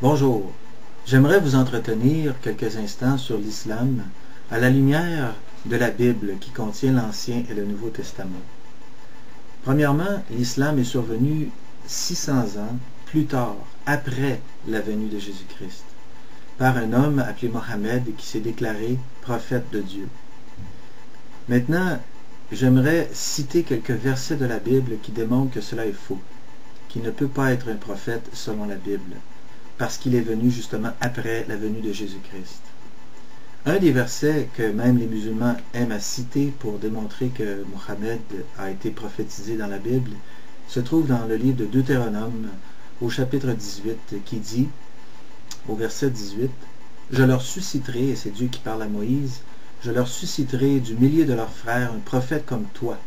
Bonjour, j'aimerais vous entretenir quelques instants sur l'islam à la lumière de la Bible qui contient l'Ancien et le Nouveau Testament. Premièrement, l'islam est survenu 600 ans plus tard, après la venue de Jésus-Christ, par un homme appelé Mohammed qui s'est déclaré prophète de Dieu. Maintenant, j'aimerais citer quelques versets de la Bible qui démontrent que cela est faux, qu'il ne peut pas être un prophète selon la Bible, parce qu'il est venu justement après la venue de Jésus-Christ. Un des versets que même les musulmans aiment à citer pour démontrer que Mohammed a été prophétisé dans la Bible se trouve dans le livre de Deutéronome au chapitre 18 qui dit, au verset 18, « Je leur susciterai, et c'est Dieu qui parle à Moïse, je leur susciterai du milieu de leurs frères un prophète comme toi.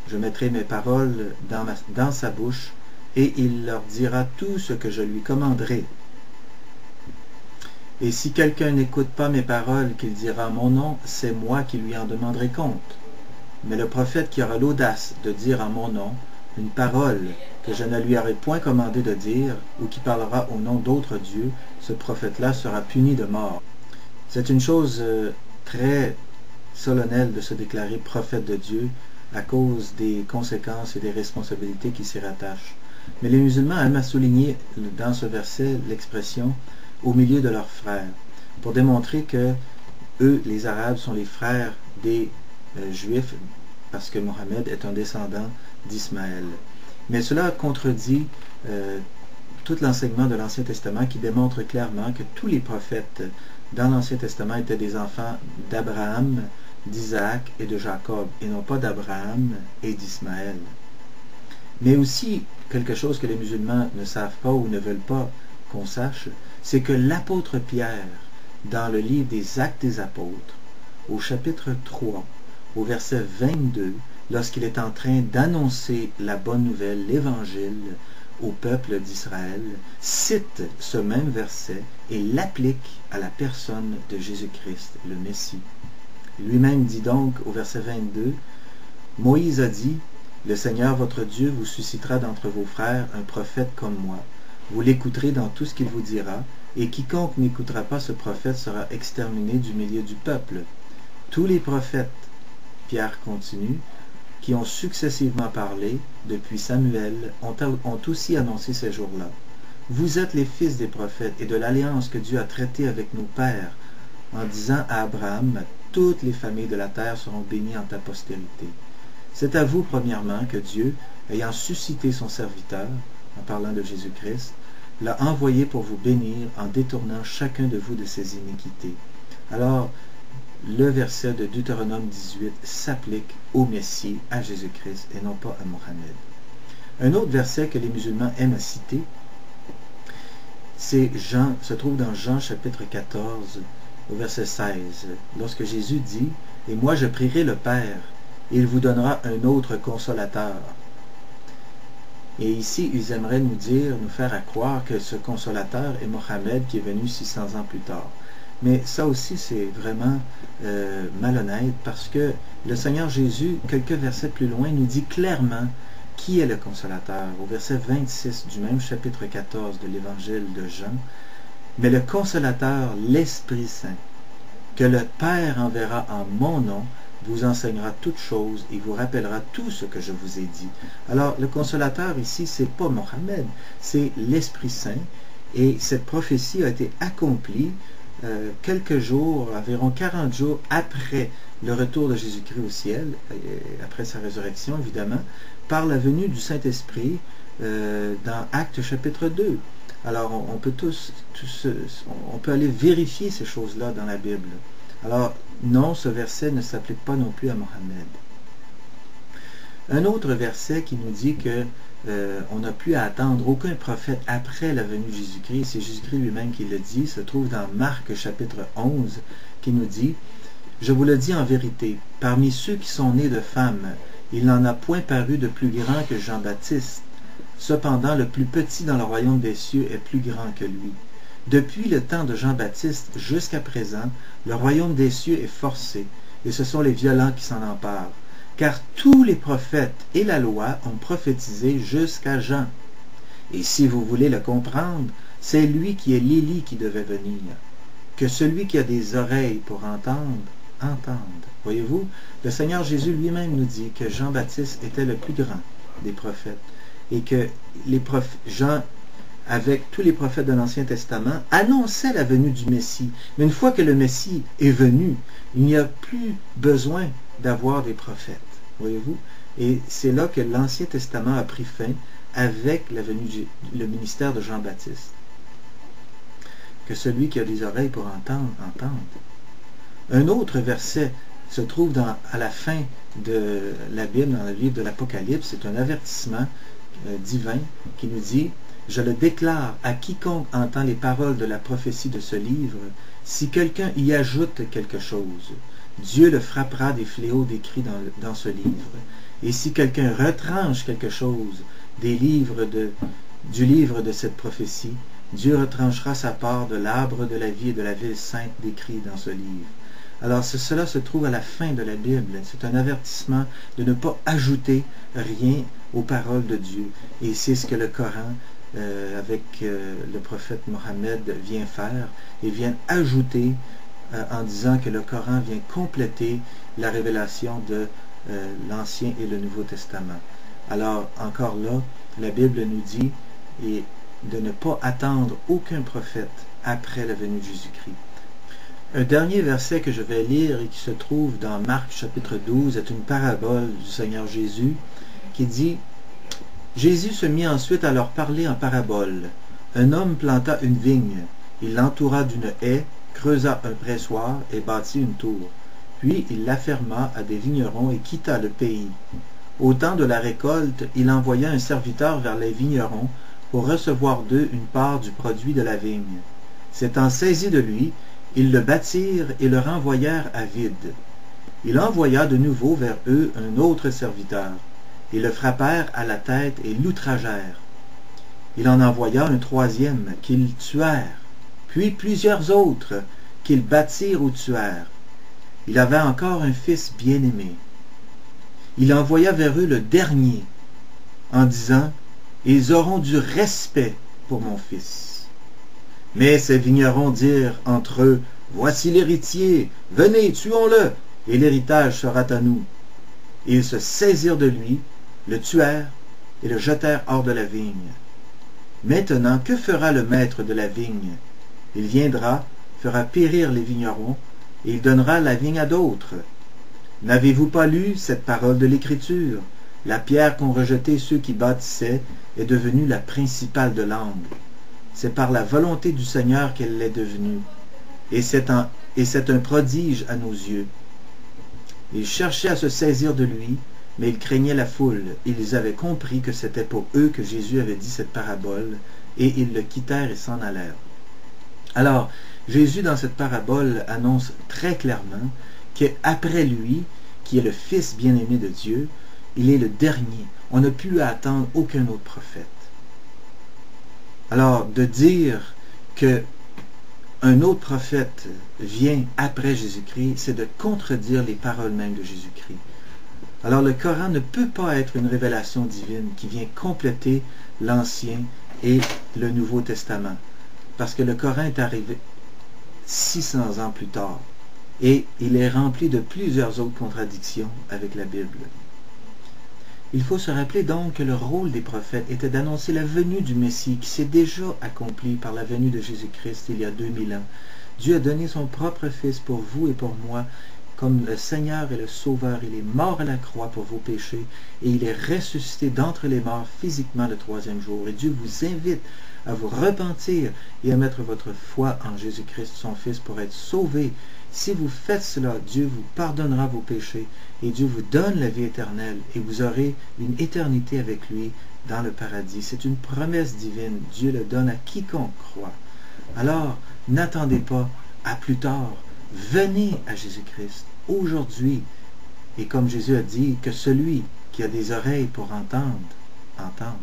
Je mettrai mes paroles dans sa bouche, et il leur dira tout ce que je lui commanderai. Et si quelqu'un n'écoute pas mes paroles qu'il dira mon nom, c'est moi qui lui en demanderai compte. Mais le prophète qui aura l'audace de dire en mon nom une parole que je ne lui aurai point commandé de dire, ou qui parlera au nom d'autres dieux, ce prophète-là sera puni de mort. » C'est une chose très solennelle de se déclarer prophète de Dieu à cause des conséquences et des responsabilités qui s'y rattachent. Mais les musulmans aiment à souligner dans ce verset l'expression « au milieu de leurs frères » pour démontrer que eux, les Arabes, sont les frères des Juifs parce que Mohammed est un descendant d'Ismaël. Mais cela contredit tout l'enseignement de l'Ancien Testament qui démontre clairement que tous les prophètes dans l'Ancien Testament étaient des enfants d'Abraham, d'Isaac et de Jacob, et non pas d'Abraham et d'Ismaël. Mais aussi, quelque chose que les musulmans ne savent pas ou ne veulent pas qu'on sache, c'est que l'apôtre Pierre, dans le livre des Actes des Apôtres, au chapitre 3, au verset 22, lorsqu'il est en train d'annoncer la bonne nouvelle, l'Évangile, au peuple d'Israël, cite ce même verset et l'applique à la personne de Jésus-Christ, le Messie. Lui-même dit donc au verset 22, « Moïse a dit, « Le Seigneur votre Dieu vous suscitera d'entre vos frères un prophète comme moi. Vous l'écouterez dans tout ce qu'il vous dira, et quiconque n'écoutera pas ce prophète sera exterminé du milieu du peuple. » Tous les prophètes, Pierre continue, qui ont successivement parlé, depuis Samuel, ont aussi annoncé ces jours-là. Vous êtes les fils des prophètes et de l'alliance que Dieu a traitée avec nos pères, en disant à Abraham, toutes les familles de la terre seront bénies en ta postérité. C'est à vous, premièrement, que Dieu, ayant suscité son serviteur, en parlant de Jésus-Christ, l'a envoyé pour vous bénir en détournant chacun de vous de ses iniquités. Alors, le verset de Deutéronome 18 s'applique au Messie, à Jésus-Christ, et non pas à Mohammed. Un autre verset que les musulmans aiment à citer, se trouve dans Jean chapitre 14, au verset 16, lorsque Jésus dit « Et moi je prierai le Père, et il vous donnera un autre consolateur. » Et ici, ils aimeraient nous faire croire que ce consolateur est Mohammed qui est venu 600 ans plus tard. Mais ça aussi, c'est vraiment malhonnête parce que le Seigneur Jésus, quelques versets plus loin, nous dit clairement qui est le consolateur. Au verset 26 du même chapitre 14 de l'évangile de Jean, « Mais le consolateur, l'Esprit Saint, que le Père enverra en mon nom, vous enseignera toutes choses et vous rappellera tout ce que je vous ai dit. » Alors, le consolateur ici, c'est pas Mohammed, c'est l'Esprit Saint. Et cette prophétie a été accomplie quelques jours, environ 40 jours après le retour de Jésus-Christ au ciel, après sa résurrection évidemment, par la venue du Saint-Esprit dans Actes chapitre 2. Alors on peut aller vérifier ces choses-là dans la Bible. Alors non, ce verset ne s'applique pas non plus à Mohammed. Un autre verset qui nous dit que on n'a plus à attendre aucun prophète après la venue de Jésus-Christ, c'est Jésus-Christ lui-même qui le dit, se trouve dans Marc chapitre 11, qui nous dit « Je vous le dis en vérité, parmi ceux qui sont nés de femmes, il n'en a point paru de plus grand que Jean-Baptiste. Cependant, le plus petit dans le royaume des cieux est plus grand que lui. Depuis le temps de Jean-Baptiste jusqu'à présent, le royaume des cieux est forcé, et ce sont les violents qui s'en emparent. Car tous les prophètes et la loi ont prophétisé jusqu'à Jean. Et si vous voulez le comprendre, C'est lui qui est l'Élie qui devait venir. Que celui qui a des oreilles pour entendre, entende. Voyez-vous, le Seigneur Jésus lui-même nous dit que Jean-Baptiste était le plus grand des prophètes et que Jean, avec tous les prophètes de l'Ancien Testament, annonçait la venue du Messie. Mais une fois que le Messie est venu, il n'y a plus besoin d'avoir des prophètes. Voyez-vous? Et c'est là que l'Ancien Testament a pris fin avec la venue le ministère de Jean-Baptiste. Que celui qui a des oreilles pour entendre, entende. Un autre verset se trouve à la fin de la Bible, dans le livre de l'Apocalypse. C'est un avertissement divin qui nous dit « Je le déclare à quiconque entend les paroles de la prophétie de ce livre, si quelqu'un y ajoute quelque chose, Dieu le frappera des fléaux décrits dans ce livre. Et si quelqu'un retranche quelque chose du livre de cette prophétie, Dieu retranchera sa part de l'arbre de la vie et de la ville sainte décrit dans ce livre. » Alors cela se trouve à la fin de la Bible. C'est un avertissement de ne pas ajouter rien aux paroles de Dieu. Et c'est ce que le Coran, avec le prophète Mohammed, vient faire. Il vient ajouter en disant que le Coran vient compléter la révélation de l'Ancien et le Nouveau Testament. Alors, encore là, la Bible nous dit de ne pas attendre aucun prophète après la venue de Jésus-Christ. Un dernier verset que je vais lire et qui se trouve dans Marc chapitre 12 est une parabole du Seigneur Jésus qui dit « Jésus se mit ensuite à leur parler en parabole. Un homme planta une vigne, il l'entoura d'une haie, creusa un pressoir et bâtit une tour. Puis il l'afferma à des vignerons et quitta le pays. Au temps de la récolte, il envoya un serviteur vers les vignerons pour recevoir d'eux une part du produit de la vigne. S'étant saisis de lui, ils le battirent et le renvoyèrent à vide. Il envoya de nouveau vers eux un autre serviteur. Ils le frappèrent à la tête et l'outragèrent. Il en envoya un troisième qu'ils tuèrent, puis plusieurs autres qu'ils battirent ou tuèrent. Il avait encore un fils bien-aimé. Il envoya vers eux le dernier, en disant « Ils auront du respect pour mon fils. » Mais ces vignerons dirent entre eux, « Voici l'héritier, venez, tuons-le, et l'héritage sera à nous. » Et ils se saisirent de lui, le tuèrent et le jetèrent hors de la vigne. Maintenant, que fera le maître de la vigne? Il viendra, fera périr les vignerons, et il donnera la vigne à d'autres. N'avez-vous pas lu cette parole de l'Écriture? La pierre qu'ont rejetée ceux qui bâtissaient est devenue la principale de l'angle. C'est par la volonté du Seigneur qu'elle l'est devenue. Et c'est un prodige à nos yeux. Ils cherchaient à se saisir de lui, mais ils craignaient la foule. Ils avaient compris que c'était pour eux que Jésus avait dit cette parabole, et ils le quittèrent et s'en allèrent. Alors, Jésus, dans cette parabole, annonce très clairement qu'après lui, qui est le Fils bien-aimé de Dieu, il est le dernier. On n'a plus à attendre aucun autre prophète. Alors, de dire qu'un autre prophète vient après Jésus-Christ, c'est de contredire les paroles mêmes de Jésus-Christ. Alors, le Coran ne peut pas être une révélation divine qui vient compléter l'Ancien et le Nouveau Testament. Parce que le Coran est arrivé 600 ans plus tard. Et il est rempli de plusieurs autres contradictions avec la Bible. Il faut se rappeler donc que le rôle des prophètes était d'annoncer la venue du Messie qui s'est déjà accomplie par la venue de Jésus-Christ il y a 2000 ans. Dieu a donné son propre Fils pour vous et pour moi comme le Seigneur et le Sauveur. Il est mort à la croix pour vos péchés et il est ressuscité d'entre les morts physiquement le troisième jour. Et Dieu vous invite à vous repentir et à mettre votre foi en Jésus-Christ, son Fils, pour être sauvé. Si vous faites cela, Dieu vous pardonnera vos péchés et Dieu vous donne la vie éternelle et vous aurez une éternité avec lui dans le paradis. C'est une promesse divine. Dieu le donne à quiconque croit. Alors, n'attendez pas à plus tard. Venez à Jésus-Christ aujourd'hui. Et comme Jésus a dit, que celui qui a des oreilles pour entendre, entende.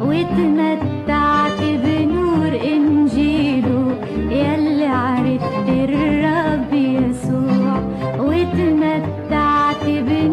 واتمتعت بنور إنجيله يلي عرفت الرب يسوع تعاتبني